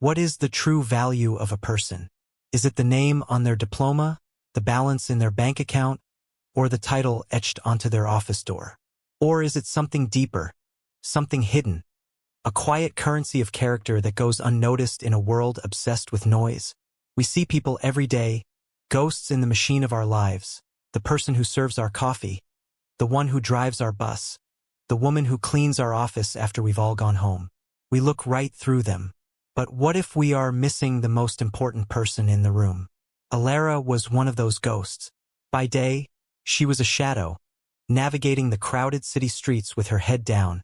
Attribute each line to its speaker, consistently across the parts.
Speaker 1: What is the true value of a person? Is it the name on their diploma, the balance in their bank account, or the title etched onto their office door? Or is it something deeper, something hidden, a quiet currency of character that goes unnoticed in a world obsessed with noise? We see people every day, ghosts in the machine of our lives, the person who serves our coffee, the one who drives our bus, the woman who cleans our office after we've all gone home. We look right through them. But what if we are missing the most important person in the room? Alara was one of those ghosts. By day, she was a shadow, navigating the crowded city streets with her head down,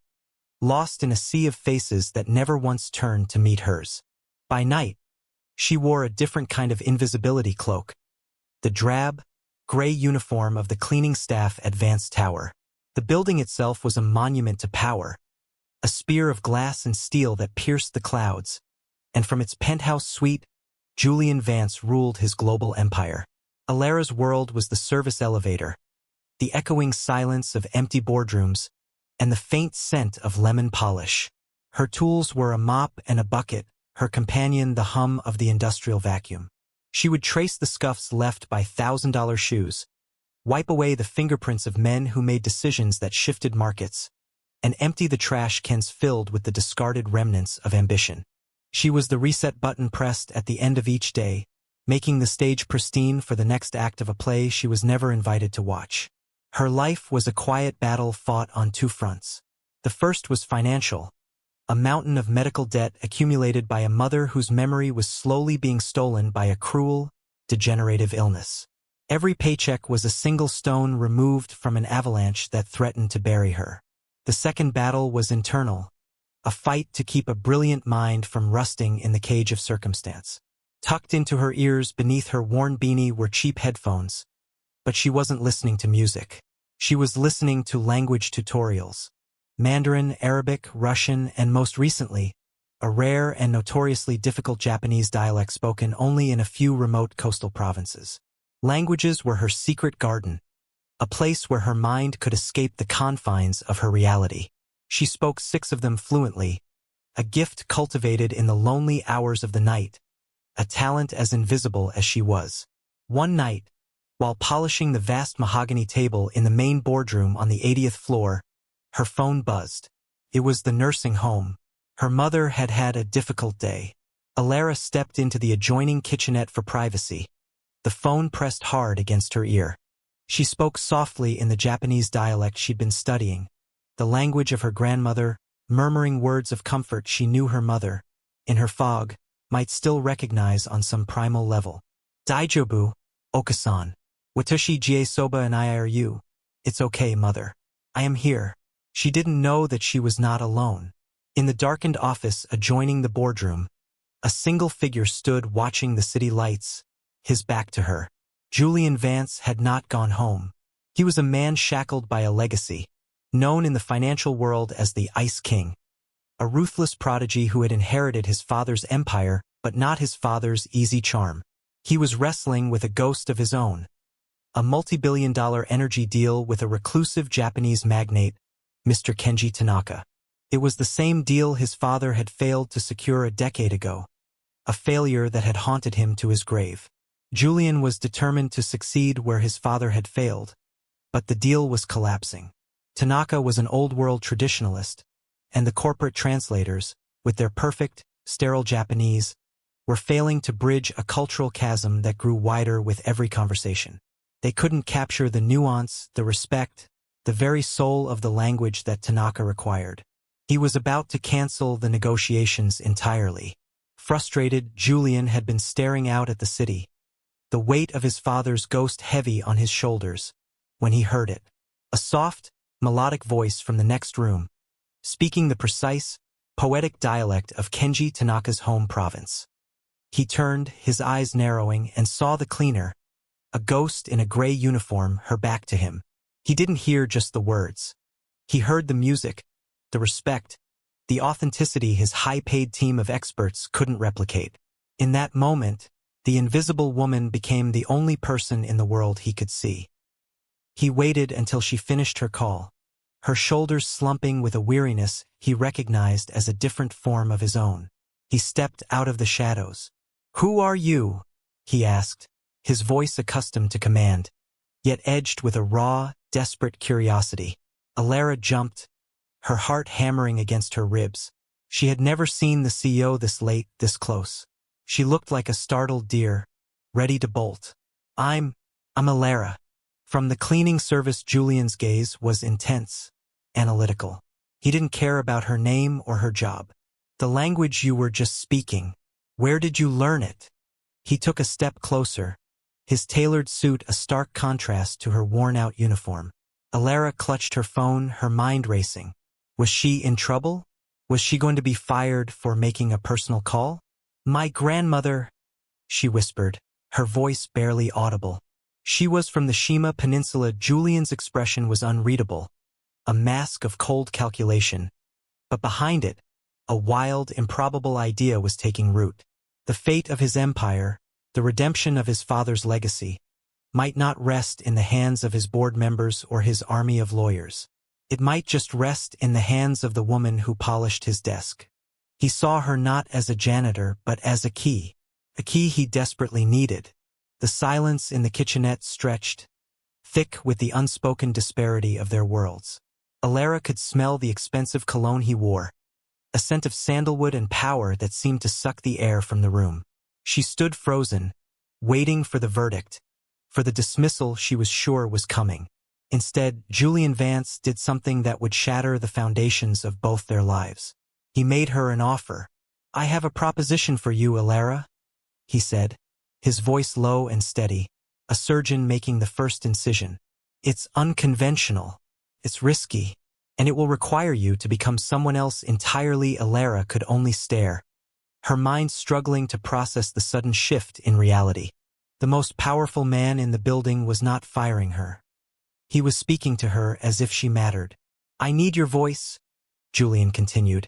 Speaker 1: lost in a sea of faces that never once turned to meet hers. By night, she wore a different kind of invisibility cloak, the drab, gray uniform of the cleaning staff at Vance Tower. The building itself was a monument to power, a spear of glass and steel that pierced the clouds, and from its penthouse suite, Julian Vance ruled his global empire. Alara's world was the service elevator, the echoing silence of empty boardrooms, and the faint scent of lemon polish. Her tools were a mop and a bucket, her companion the hum of the industrial vacuum. She would trace the scuffs left by $1,000 shoes, wipe away the fingerprints of men who made decisions that shifted markets, and empty the trash cans filled with the discarded remnants of ambition. She was the reset button pressed at the end of each day, making the stage pristine for the next act of a play she was never invited to watch. Her life was a quiet battle fought on two fronts. The first was financial, a mountain of medical debt accumulated by a mother whose memory was slowly being stolen by a cruel, degenerative illness. Every paycheck was a single stone removed from an avalanche that threatened to bury her. The second battle was internal, a fight to keep a brilliant mind from rusting in the cage of circumstance. Tucked into her ears beneath her worn beanie were cheap headphones, but she wasn't listening to music. She was listening to language tutorials. Mandarin, Arabic, Russian, and most recently, a rare and notoriously difficult Japanese dialect spoken only in a few remote coastal provinces. Languages were her secret garden, a place where her mind could escape the confines of her reality. She spoke 6 of them fluently, a gift cultivated in the lonely hours of the night, a talent as invisible as she was. One night, while polishing the vast mahogany table in the main boardroom on the 80th floor, her phone buzzed. It was the nursing home. Her mother had had a difficult day. Alara stepped into the adjoining kitchenette for privacy. The phone pressed hard against her ear. She spoke softly in the Japanese dialect she'd been studying, the language of her grandmother, murmuring words of comfort she knew her mother, in her fog, might still recognize on some primal level. Daijobu, Okasan. Watashi jie soba and I are you. It's okay, mother. I am here. She didn't know that she was not alone. In the darkened office adjoining the boardroom, a single figure stood watching the city lights, his back to her. Julian Vance had not gone home. He was a man shackled by a legacy, known in the financial world as the Ice King, a ruthless prodigy who had inherited his father's empire but not his father's easy charm. He was wrestling with a ghost of his own, a multi-billion-dollar energy deal with a reclusive Japanese magnate, Mr. Kenji Tanaka. It was the same deal his father had failed to secure a decade ago, a failure that had haunted him to his grave. Julian was determined to succeed where his father had failed, but the deal was collapsing. Tanaka was an old-world traditionalist, and the corporate translators, with their perfect, sterile Japanese, were failing to bridge a cultural chasm that grew wider with every conversation. They couldn't capture the nuance, the respect, the very soul of the language that Tanaka required. He was about to cancel the negotiations entirely. Frustrated, Julian had been staring out at the city, the weight of his father's ghost heavy on his shoulders, when he heard it. A soft, melodic voice from the next room, speaking the precise, poetic dialect of Kenji Tanaka's home province. He turned, his eyes narrowing, and saw the cleaner, a ghost in a gray uniform, her back to him. He didn't hear just the words. He heard the music, the respect, the authenticity his high-paid team of experts couldn't replicate. In that moment, the invisible woman became the only person in the world he could see. He waited until she finished her call, her shoulders slumping with a weariness he recognized as a different form of his own. He stepped out of the shadows. "Who are you?" he asked, his voice accustomed to command, yet edged with a raw, desperate curiosity. Alara jumped, her heart hammering against her ribs. She had never seen the CEO this late, this close. She looked like a startled deer, ready to bolt. I'm Alara." From the cleaning service, Julian's gaze was intense, analytical. He didn't care about her name or her job. "The language you were just speaking, where did you learn it?" He took a step closer, his tailored suit a stark contrast to her worn-out uniform. Alara clutched her phone, her mind racing. Was she in trouble? Was she going to be fired for making a personal call? "My grandmother," she whispered, her voice barely audible. She was from the Shima Peninsula. Julian's expression was unreadable, a mask of cold calculation. But behind it, a wild, improbable idea was taking root. The fate of his empire, the redemption of his father's legacy, might not rest in the hands of his board members or his army of lawyers. It might just rest in the hands of the woman who polished his desk. He saw her not as a janitor but as a key he desperately needed. The silence in the kitchenette stretched, thick with the unspoken disparity of their worlds. Alara could smell the expensive cologne he wore, a scent of sandalwood and power that seemed to suck the air from the room. She stood frozen, waiting for the verdict, for the dismissal she was sure was coming. Instead, Julian Vance did something that would shatter the foundations of both their lives. He made her an offer. "I have a proposition for you, Alara," he said, his voice low and steady, a surgeon making the first incision. "It's unconventional, it's risky, and it will require you to become someone else entirely." Alara could only stare, her mind struggling to process the sudden shift in reality. The most powerful man in the building was not firing her. He was speaking to her as if she mattered. "I need your voice," Julian continued,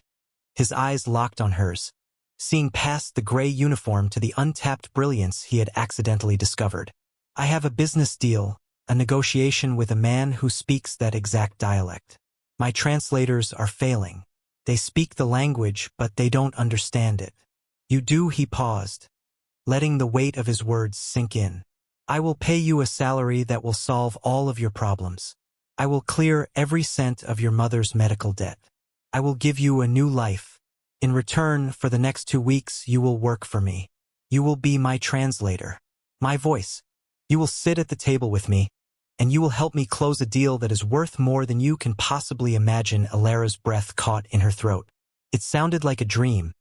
Speaker 1: his eyes locked on hers, seeing past the gray uniform to the untapped brilliance he had accidentally discovered. "I have a business deal, a negotiation with a man who speaks that exact dialect. My translators are failing. They speak the language, but they don't understand it." "You do?" He paused, letting the weight of his words sink in. "I will pay you a salary that will solve all of your problems. I will clear every cent of your mother's medical debt. I will give you a new life. In return, for the next 2 weeks, you will work for me. You will be my translator, my voice. You will sit at the table with me, and you will help me close a deal that is worth more than you can possibly imagine." Alara's breath caught in her throat. It sounded like a dream,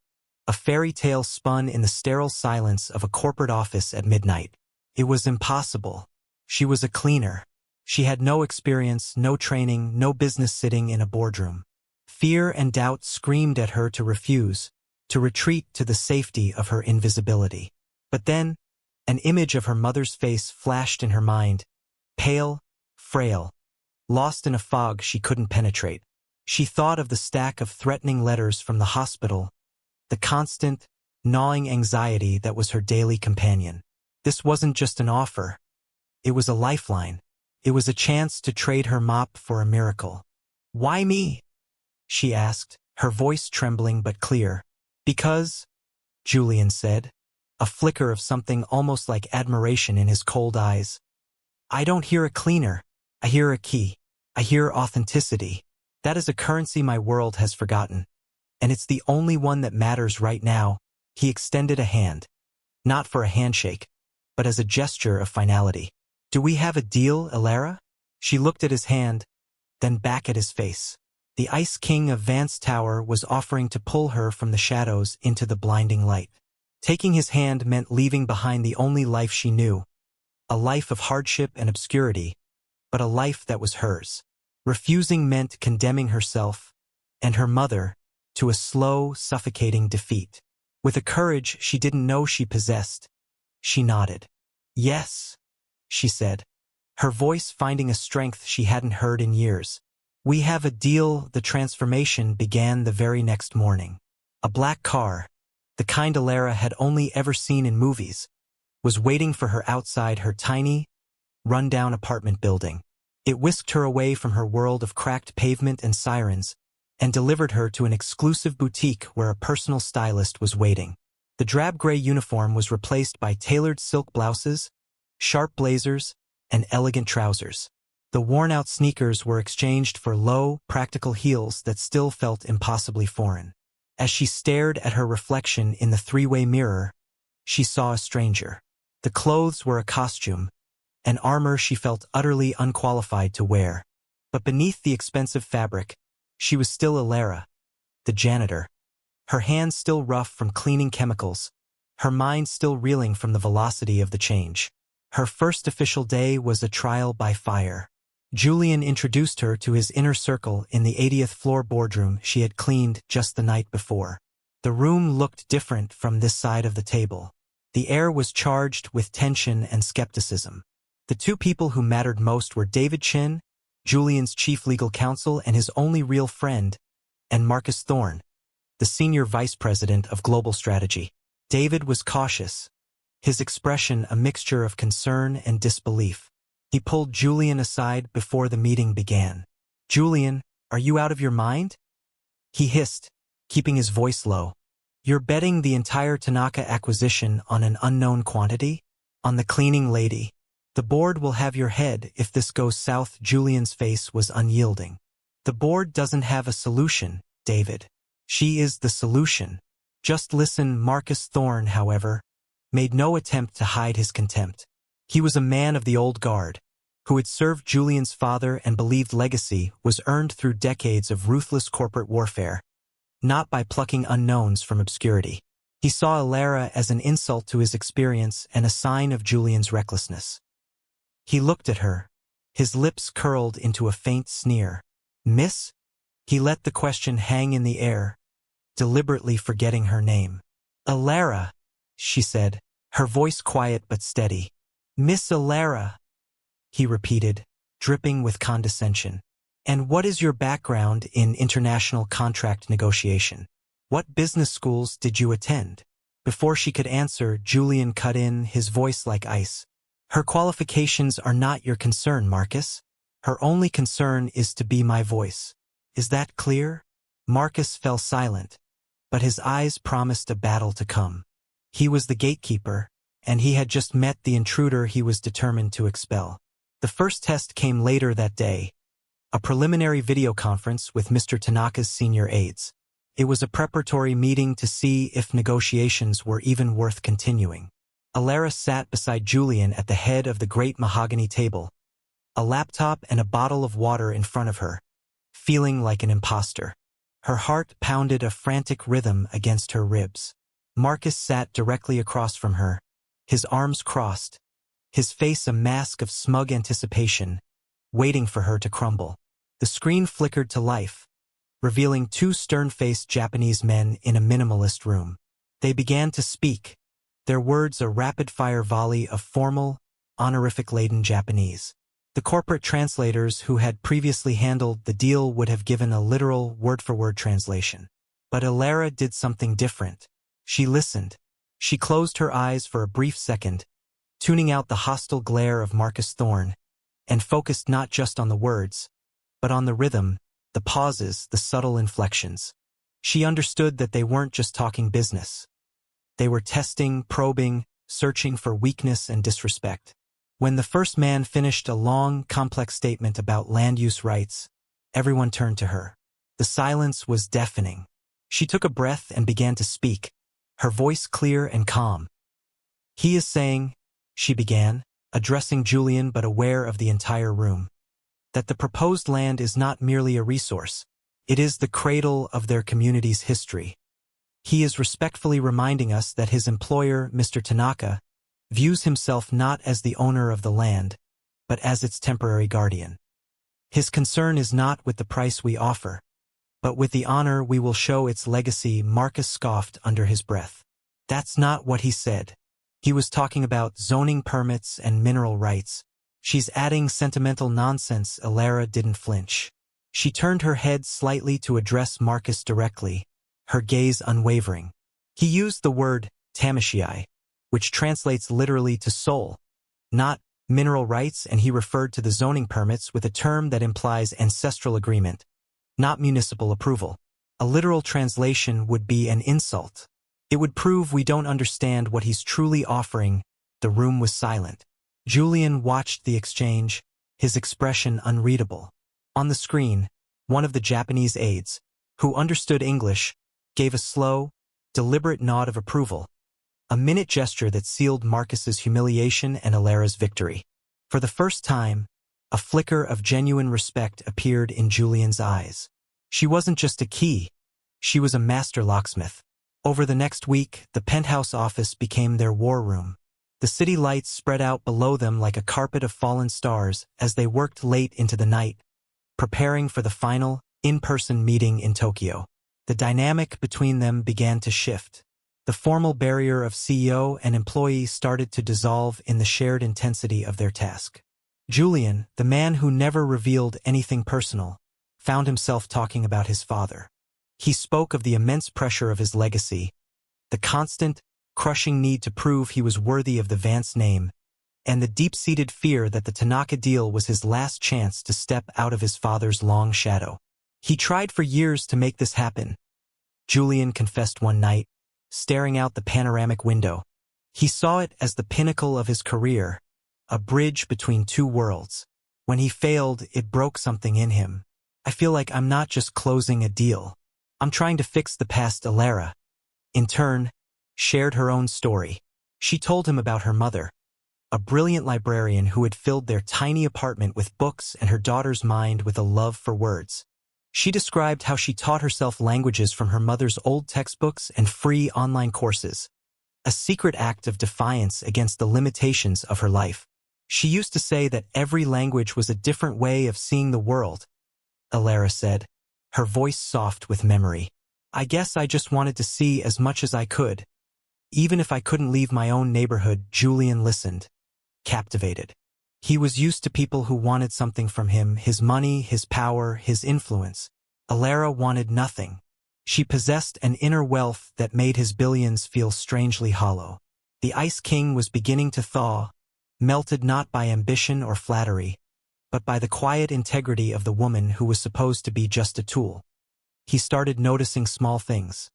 Speaker 1: a fairy tale spun in the sterile silence of a corporate office at midnight. It was impossible. She was a cleaner. She had no experience, no training, no business sitting in a boardroom. Fear and doubt screamed at her to refuse, to retreat to the safety of her invisibility. But then, an image of her mother's face flashed in her mind, pale, frail, lost in a fog she couldn't penetrate. She thought of the stack of threatening letters from the hospital, the constant, gnawing anxiety that was her daily companion. This wasn't just an offer. It was a lifeline. It was a chance to trade her mop for a miracle. "Why me?" she asked, her voice trembling but clear. "Because," Julian said, a flicker of something almost like admiration in his cold eyes. "I don't hear a cleaner. I hear a key. I hear authenticity. That is a currency my world has forgotten. And it's the only one that matters right now." He extended a hand, not for a handshake, but as a gesture of finality. "Do we have a deal, Alara?" She looked at his hand, then back at his face. The Ice King of Vance Tower was offering to pull her from the shadows into the blinding light. Taking his hand meant leaving behind the only life she knew, a life of hardship and obscurity, but a life that was hers. Refusing meant condemning herself and her mother to a slow, suffocating defeat. With a courage she didn't know she possessed, she nodded. "Yes," she said, her voice finding a strength she hadn't heard in years. "We have a deal." The transformation began the very next morning. A black car, the kind Alara had only ever seen in movies, was waiting for her outside her tiny, run-down apartment building. It whisked her away from her world of cracked pavement and sirens, and delivered her to an exclusive boutique where a personal stylist was waiting. The drab gray uniform was replaced by tailored silk blouses, sharp blazers, and elegant trousers. The worn-out sneakers were exchanged for low, practical heels that still felt impossibly foreign. As she stared at her reflection in the three-way mirror, she saw a stranger. The clothes were a costume, an armor she felt utterly unqualified to wear. But beneath the expensive fabric, she was still Alara, the janitor, her hands still rough from cleaning chemicals, her mind still reeling from the velocity of the change. Her first official day was a trial by fire. Julian introduced her to his inner circle in the 80th floor boardroom she had cleaned just the night before. The room looked different from this side of the table. The air was charged with tension and skepticism. The two people who mattered most were David Chin, Julian's chief legal counsel and his only real friend, and Marcus Thorne, the senior vice president of global strategy. David was cautious, his expression a mixture of concern and disbelief. He pulled Julian aside before the meeting began. "Julian, are you out of your mind?" he hissed, keeping his voice low. "You're betting the entire Tanaka acquisition on an unknown quantity? On the cleaning lady? The board will have your head if this goes south." Julian's face was unyielding. "The board doesn't have a solution, David. She is the solution. Just listen." Marcus Thorne, however, made no attempt to hide his contempt. He was a man of the old guard, who had served Julian's father and believed legacy was earned through decades of ruthless corporate warfare, not by plucking unknowns from obscurity. He saw Alara as an insult to his experience and a sign of Julian's recklessness. He looked at her, his lips curled into a faint sneer. "Miss?" He let the question hang in the air, deliberately forgetting her name. "Alara," she said, her voice quiet but steady. "Miss Alara," he repeated, dripping with condescension. "And what is your background in international contract negotiation? What business schools did you attend?" Before she could answer, Julian cut in, his voice like ice. "Her qualifications are not your concern, Marcus. Her only concern is to be my voice. Is that clear?" Marcus fell silent, but his eyes promised a battle to come. He was the gatekeeper, and he had just met the intruder he was determined to expel. The first test came later that day, a preliminary video conference with Mr. Tanaka's senior aides. It was a preparatory meeting to see if negotiations were even worth continuing. Alara sat beside Julian at the head of the great mahogany table, a laptop and a bottle of water in front of her, feeling like an imposter. Her heart pounded a frantic rhythm against her ribs. Marcus sat directly across from her, his arms crossed, his face a mask of smug anticipation, waiting for her to crumble. The screen flickered to life, revealing two stern-faced Japanese men in a minimalist room. They began to speak, their words a rapid-fire volley of formal, honorific-laden Japanese. The corporate translators who had previously handled the deal would have given a literal word-for-word translation. But Alara did something different. She listened. She closed her eyes for a brief second, tuning out the hostile glare of Marcus Thorne, and focused not just on the words, but on the rhythm, the pauses, the subtle inflections. She understood that they weren't just talking business. They were testing, probing, searching for weakness and disrespect. When the first man finished a long, complex statement about land use rights, everyone turned to her. The silence was deafening. She took a breath and began to speak, her voice clear and calm. "He is saying," she began, addressing Julian but aware of the entire room, "that the proposed land is not merely a resource. It is the cradle of their community's history. He is respectfully reminding us that his employer, Mr. Tanaka, views himself not as the owner of the land, but as its temporary guardian. His concern is not with the price we offer, but with the honor we will show its legacy." Marcus scoffed under his breath. "That's not what he said. He was talking about zoning permits and mineral rights. She's adding sentimental nonsense." Alara didn't flinch. She turned her head slightly to address Marcus directly, her gaze unwavering. He used the word tamashii, which translates literally to soul, not mineral rights, and he referred to the zoning permits with a term that implies ancestral agreement, not municipal approval. A literal translation would be an insult. It would prove we don't understand what he's truly offering. The room was silent. Julian watched the exchange, his expression unreadable. On the screen, one of the Japanese aides, who understood English, gave a slow, deliberate nod of approval, a minute gesture that sealed Marcus's humiliation and Alara's victory. For the first time, a flicker of genuine respect appeared in Julian's eyes. She wasn't just a key, she was a master locksmith. Over the next week, the penthouse office became their war room. The city lights spread out below them like a carpet of fallen stars as they worked late into the night, preparing for the final, in-person meeting in Tokyo. The dynamic between them began to shift. The formal barrier of CEO and employee started to dissolve in the shared intensity of their task. Julian, the man who never revealed anything personal, found himself talking about his father. He spoke of the immense pressure of his legacy, the constant, crushing need to prove he was worthy of the Vance name, and the deep-seated fear that the Tanaka deal was his last chance to step out of his father's long shadow. He tried for years to make this happen, Julian confessed one night, staring out the panoramic window. He saw it as the pinnacle of his career, a bridge between two worlds. When he failed, it broke something in him. I feel like I'm not just closing a deal. I'm trying to fix the past. Alara, in turn, shared her own story. She told him about her mother, a brilliant librarian who had filled their tiny apartment with books and her daughter's mind with a love for words. She described how she taught herself languages from her mother's old textbooks and free online courses, a secret act of defiance against the limitations of her life. She used to say that every language was a different way of seeing the world, Alara said, her voice soft with memory. I guess I just wanted to see as much as I could. Even if I couldn't leave my own neighborhood. Julian listened, captivated. He was used to people who wanted something from him, his money, his power, his influence. Alara wanted nothing. She possessed an inner wealth that made his billions feel strangely hollow. The Ice King was beginning to thaw, melted not by ambition or flattery, but by the quiet integrity of the woman who was supposed to be just a tool. He started noticing small things.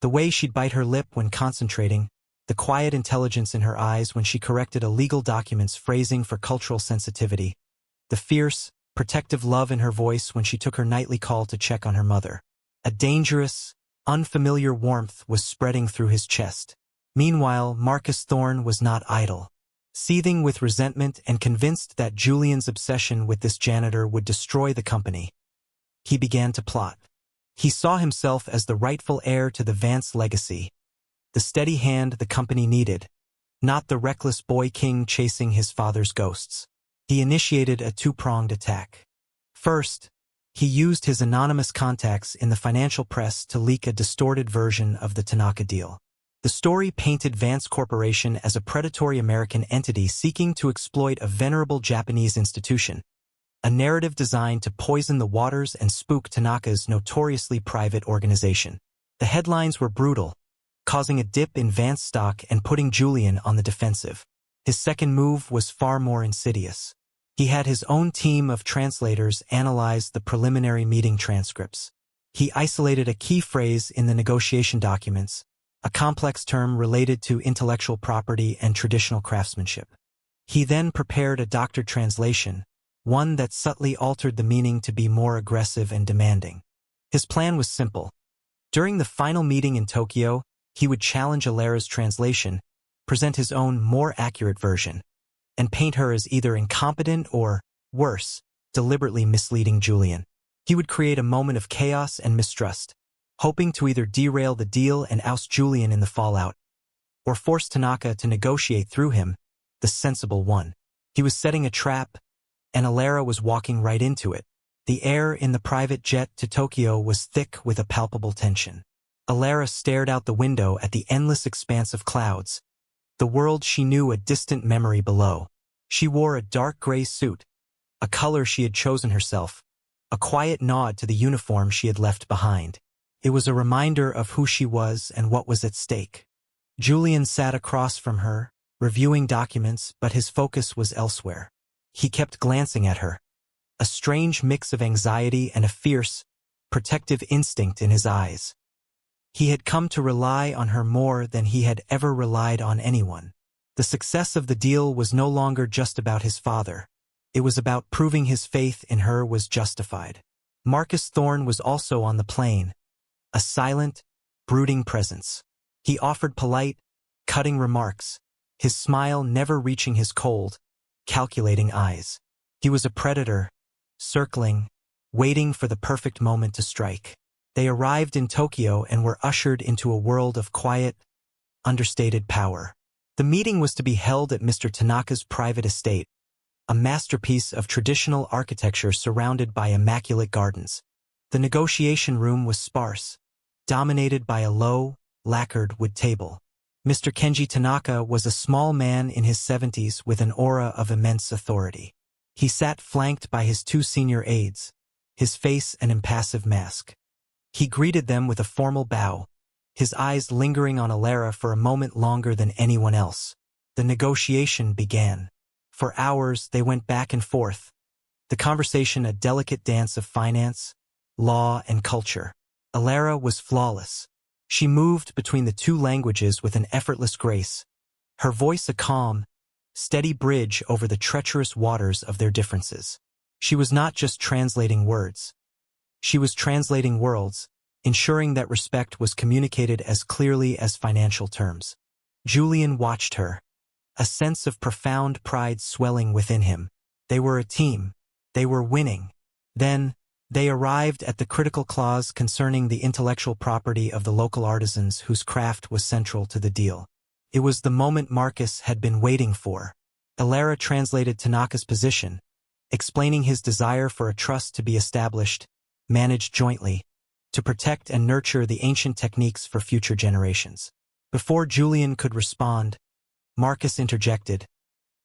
Speaker 1: The way she'd bite her lip when concentrating, the quiet intelligence in her eyes when she corrected a legal document's phrasing for cultural sensitivity, the fierce, protective love in her voice when she took her nightly call to check on her mother. A dangerous, unfamiliar warmth was spreading through his chest. Meanwhile, Marcus Thorne was not idle. Seething with resentment and convinced that Julian's obsession with this janitor would destroy the company, he began to plot. He saw himself as the rightful heir to the Vance legacy, the steady hand the company needed, not the reckless boy king chasing his father's ghosts. He initiated a two-pronged attack. First, he used his anonymous contacts in the financial press to leak a distorted version of the Tanaka deal. The story painted Vance Corporation as a predatory American entity seeking to exploit a venerable Japanese institution, a narrative designed to poison the waters and spook Tanaka's notoriously private organization. The headlines were brutal, causing a dip in Vance stock and putting Julian on the defensive. His second move was far more insidious. He had his own team of translators analyze the preliminary meeting transcripts. He isolated a key phrase in the negotiation documents, a complex term related to intellectual property and traditional craftsmanship. He then prepared a doctored translation, one that subtly altered the meaning to be more aggressive and demanding. His plan was simple. During the final meeting in Tokyo, he would challenge Alara's translation, present his own more accurate version, and paint her as either incompetent or, worse, deliberately misleading Julian. He would create a moment of chaos and mistrust, hoping to either derail the deal and oust Julian in the fallout, or force Tanaka to negotiate through him, the sensible one. He was setting a trap, and Alara was walking right into it. The air in the private jet to Tokyo was thick with a palpable tension. Alara stared out the window at the endless expanse of clouds, the world she knew a distant memory below. She wore a dark gray suit, a color she had chosen herself, a quiet nod to the uniform she had left behind. It was a reminder of who she was and what was at stake. Julian sat across from her, reviewing documents, but his focus was elsewhere. He kept glancing at her, a strange mix of anxiety and a fierce, protective instinct in his eyes. He had come to rely on her more than he had ever relied on anyone. The success of the deal was no longer just about his father. It was about proving his faith in her was justified. Marcus Thorne was also on the plane, a silent, brooding presence. He offered polite, cutting remarks, his smile never reaching his cold, calculating eyes. He was a predator, circling, waiting for the perfect moment to strike. They arrived in Tokyo and were ushered into a world of quiet, understated power. The meeting was to be held at Mr. Tanaka's private estate, a masterpiece of traditional architecture surrounded by immaculate gardens. The negotiation room was sparse, dominated by a low, lacquered wood table. Mr. Kenji Tanaka was a small man in his 70s with an aura of immense authority. He sat flanked by his two senior aides, his face an impassive mask. He greeted them with a formal bow, his eyes lingering on Alara for a moment longer than anyone else. The negotiation began. For hours they went back and forth, the conversation a delicate dance of finance, law, and culture. Alara was flawless. She moved between the two languages with an effortless grace, her voice a calm, steady bridge over the treacherous waters of their differences. She was not just translating words. She was translating worlds, ensuring that respect was communicated as clearly as financial terms. Julian watched her, a sense of profound pride swelling within him. They were a team. They were winning. Then, they arrived at the critical clause concerning the intellectual property of the local artisans whose craft was central to the deal. It was the moment Marcus had been waiting for. Alara translated Tanaka's position, explaining his desire for a trust to be established, managed jointly, to protect and nurture the ancient techniques for future generations. Before Julian could respond, Marcus interjected,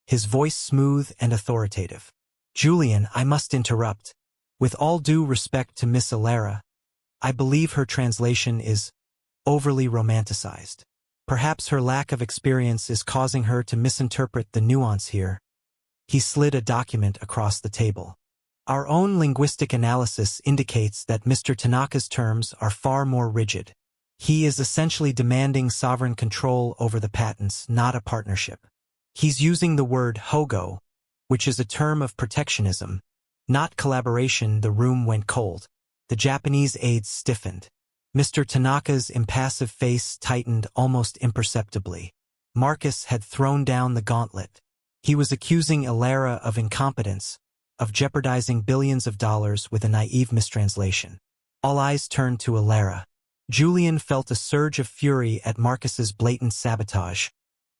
Speaker 1: his voice smooth and authoritative. "Julian, I must interrupt. With all due respect to Miss Alara, I believe her translation is overly romanticized. Perhaps her lack of experience is causing her to misinterpret the nuance here." He slid a document across the table. "Our own linguistic analysis indicates that Mr. Tanaka's terms are far more rigid. He is essentially demanding sovereign control over the patents, not a partnership. He's using the word hogo, which is a term of protectionism, not collaboration." The room went cold. The Japanese aides stiffened. Mr. Tanaka's impassive face tightened almost imperceptibly. Marcus had thrown down the gauntlet. He was accusing Alara of incompetence, of jeopardizing billions of dollars with a naive mistranslation. All eyes turned to Alara. Julian felt a surge of fury at Marcus's blatant sabotage,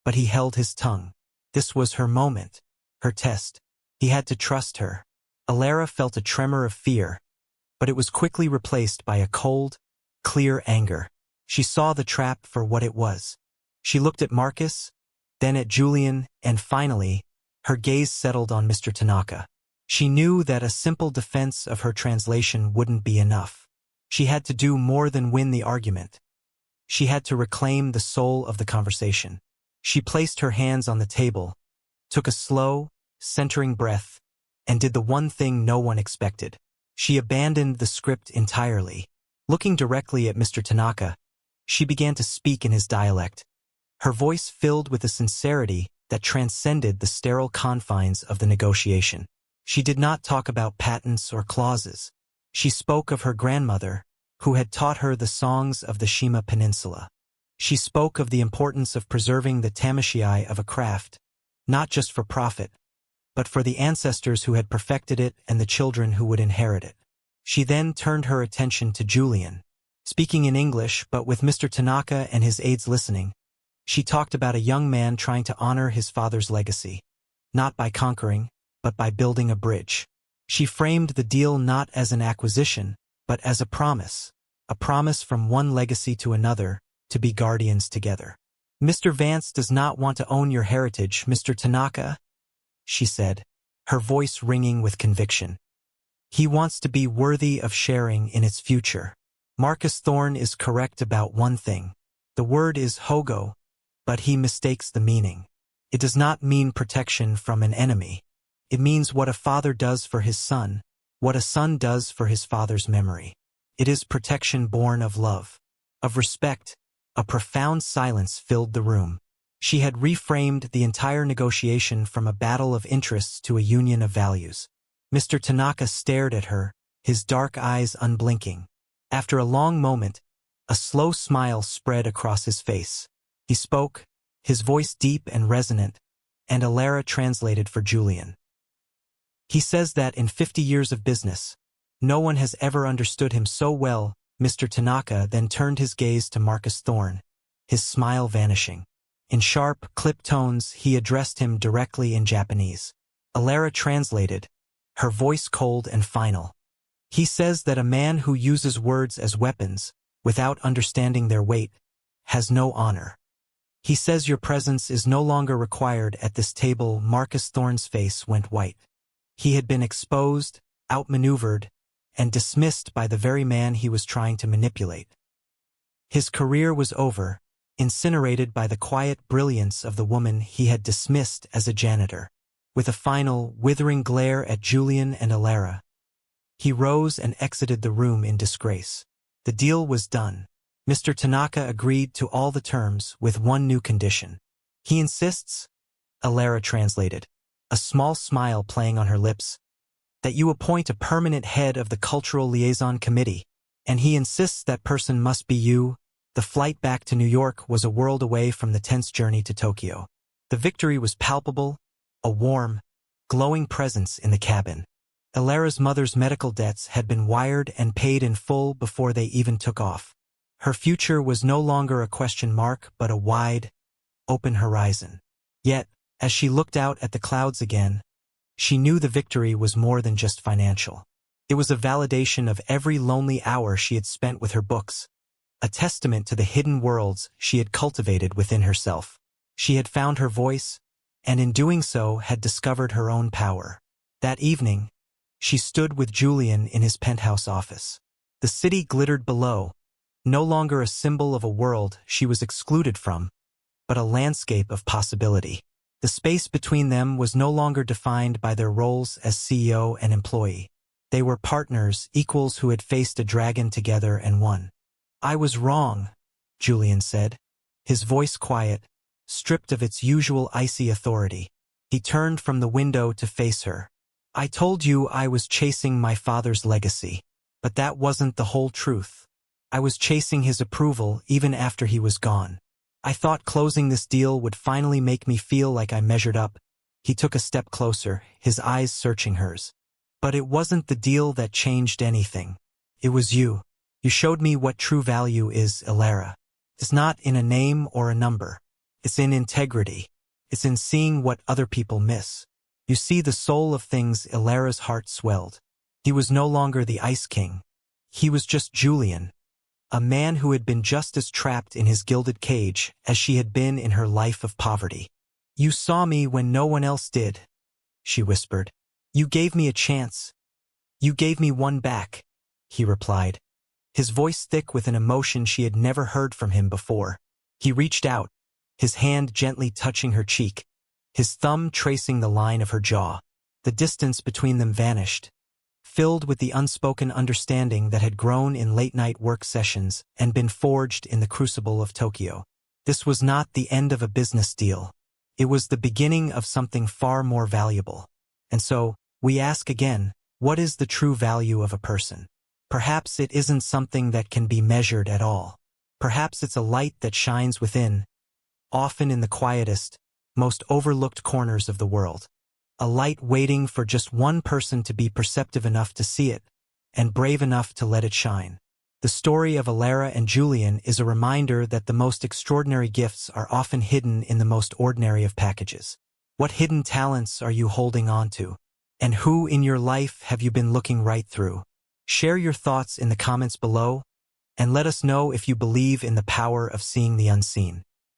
Speaker 1: but he held his tongue. This was her moment, her test. He had to trust her. Alara felt a tremor of fear, but it was quickly replaced by a cold, clear anger. She saw the trap for what it was. She looked at Marcus, then at Julian, and finally, her gaze settled on Mr. Tanaka. She knew that a simple defense of her translation wouldn't be enough. She had to do more than win the argument. She had to reclaim the soul of the conversation. She placed her hands on the table, took a slow, centering breath, and did the one thing no one expected. She abandoned the script entirely. Looking directly at Mr. Tanaka, she began to speak in his dialect, her voice filled with a sincerity that transcended the sterile confines of the negotiation. She did not talk about patents or clauses. She spoke of her grandmother, who had taught her the songs of the Shima Peninsula. She spoke of the importance of preserving the tamashii of a craft, not just for profit, but for the ancestors who had perfected it and the children who would inherit it. She then turned her attention to Julian. Speaking in English, but with Mr. Tanaka and his aides listening, she talked about a young man trying to honor his father's legacy, not by conquering, but by building a bridge. She framed the deal not as an acquisition, but as a promise from one legacy to another, to be guardians together. "Mr. Vance does not want to own your heritage, Mr. Tanaka," she said, her voice ringing with conviction. "He wants to be worthy of sharing in its future. Marcus Thorne is correct about one thing. The word is hogo, but he mistakes the meaning. It does not mean protection from an enemy. It means what a father does for his son, what a son does for his father's memory. It is protection born of love, of respect. A profound silence filled the room. She had reframed the entire negotiation from a battle of interests to a union of values. Mr. Tanaka stared at her, his dark eyes unblinking. After a long moment, a slow smile spread across his face. He spoke, his voice deep and resonant, and Alara translated for Julian. He says that in 50 years of business, no one has ever understood him so well. Mr. Tanaka then turned his gaze to Marcus Thorne, his smile vanishing. In sharp, clipped tones, he addressed him directly in Japanese. Alara translated, her voice cold and final. He says that a man who uses words as weapons, without understanding their weight, has no honor. He says your presence is no longer required at this table. Marcus Thorne's face went white. He had been exposed, outmaneuvered, and dismissed by the very man he was trying to manipulate. His career was over, incinerated by the quiet brilliance of the woman he had dismissed as a janitor. With a final, withering glare at Julian and Alara, he rose and exited the room in disgrace. The deal was done. Mr. Tanaka agreed to all the terms with one new condition. He insists, Alara translated, a small smile playing on her lips, that you appoint a permanent head of the Cultural Liaison Committee, and he insists that person must be you. The flight back to New York was a world away from the tense journey to Tokyo. The victory was palpable, a warm, glowing presence in the cabin. Alara's mother's medical debts had been wired and paid in full before they even took off. Her future was no longer a question mark but a wide, open horizon. Yet, as she looked out at the clouds again, she knew the victory was more than just financial. It was a validation of every lonely hour she had spent with her books, a testament to the hidden worlds she had cultivated within herself. She had found her voice, and in doing so had discovered her own power. That evening, she stood with Julian in his penthouse office. The city glittered below, no longer a symbol of a world she was excluded from, but a landscape of possibility. The space between them was no longer defined by their roles as CEO and employee. They were partners, equals who had faced a dragon together and won. I was wrong, Julian said, his voice quiet, stripped of its usual icy authority. He turned from the window to face her. I told you I was chasing my father's legacy, but that wasn't the whole truth. I was chasing his approval even after he was gone. I thought closing this deal would finally make me feel like I measured up. He took a step closer, his eyes searching hers. But it wasn't the deal that changed anything. It was you. You showed me what true value is, Alara. It's not in a name or a number. It's in integrity. It's in seeing what other people miss. You see the soul of things. Alara's heart swelled. He was no longer the Ice King. He was just Julian, a man who had been just as trapped in his gilded cage as she had been in her life of poverty. You saw me when no one else did, she whispered. You gave me a chance. You gave me one back, he replied, his voice thick with an emotion she had never heard from him before. He reached out, his hand gently touching her cheek, his thumb tracing the line of her jaw. The distance between them vanished, filled with the unspoken understanding that had grown in late-night work sessions and been forged in the crucible of Tokyo. This was not the end of a business deal. It was the beginning of something far more valuable. And so, we ask again, what is the true value of a person? Perhaps it isn't something that can be measured at all. Perhaps it's a light that shines within, often in the quietest, most overlooked corners of the world. A light waiting for just one person to be perceptive enough to see it, and brave enough to let it shine. The story of Alara and Julian is a reminder that the most extraordinary gifts are often hidden in the most ordinary of packages. What hidden talents are you holding on to? And who in your life have you been looking right through? Share your thoughts in the comments below, and let us know if you believe in the power of seeing the unseen.